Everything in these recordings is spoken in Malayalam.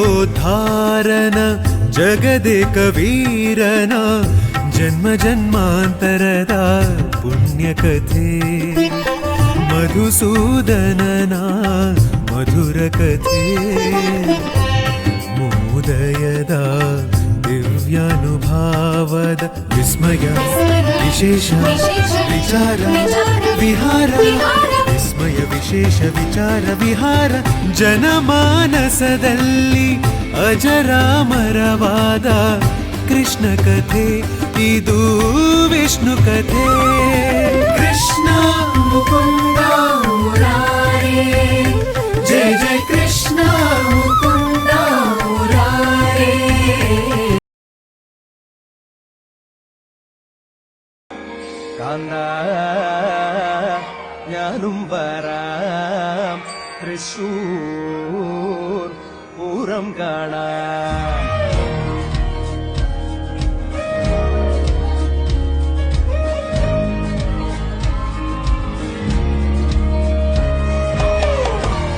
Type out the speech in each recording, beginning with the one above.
ಜಗದೋದ್ಧಾರನ ಜಗದೇಕ ವೀರನ ಜನ್ಮ ಜನ್ಮಾಂತರದ ಪುಣ್ಯಕಥೆ ಮಧುಸೂದನನ ಮಧುರ ಕಥೆ ಮೋದಯದ ದಿವ್ಯಾನುಭಾವದ ವಿಸ್ಮಯ ವಿಶೇಷ ವಿಚಾರ ವಿಹಾರ ವಿಸ್ಮಯ ವಿಶೇಷ ವಿಚಾರ ವಿಹಾರ ಜನಮಾನಸದಲ್ಲಿ ಅಜರಾಮರವಾದ ಕೃಷ್ಣ ಕಥೆ ಇದು ವಿಷ್ಣು ಕಥೆ ಕೃಷ್ಣ ಮುಕುಂದ ಮುರಾರಿ ಜಯ ಜಯ ಕೃಷ್ಣ ಮುಕುಂದ ಮುರಾರಿ കാന്ത ഞാനും വരാം തൃശൂർ പൂരം കാണാം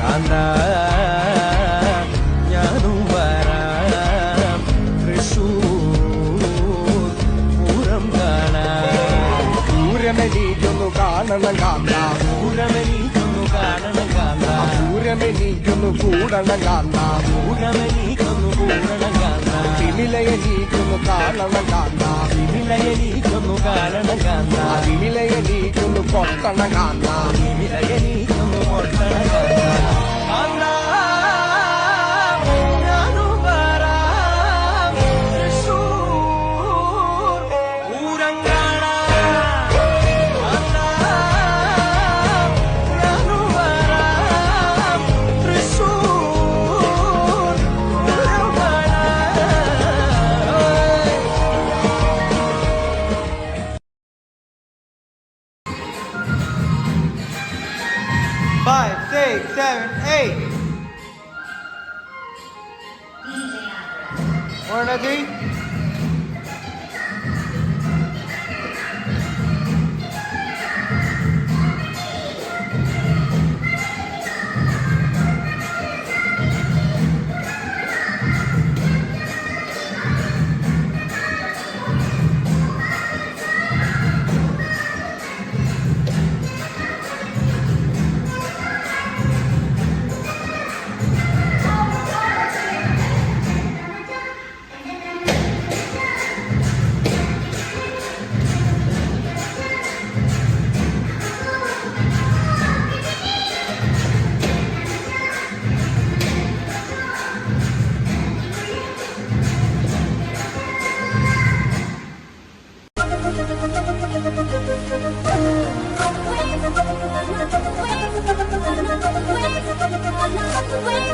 കാന്ത ഞാനും വരാം തൃശൂർ പൂരം കാണാം പൂരമെനിക്കൊന്നു കാണണം കാന്ത പൂരമെനിക്കൊന്നു കാണണം കാന്ത പൂരമെനിക്കൊന്നു കൂടണം കാന്ത പൂരമെനിക്കൊന്നു കൂടണം കാന്ത തിമിലയെനിക്കൊന്നു കാണണം കാന്ത തിമിലയെനിക്കൊന്നു കാണണം കാന്ത തിമിലയെനിക്കൊന്നു കൊട്ടണം കാന്ത തിമിലയെനിക്കൊന്നു കൊട്ടണം കാന്ത കാന്ത Five, six, seven, eight. 1, 2, 3. Wait.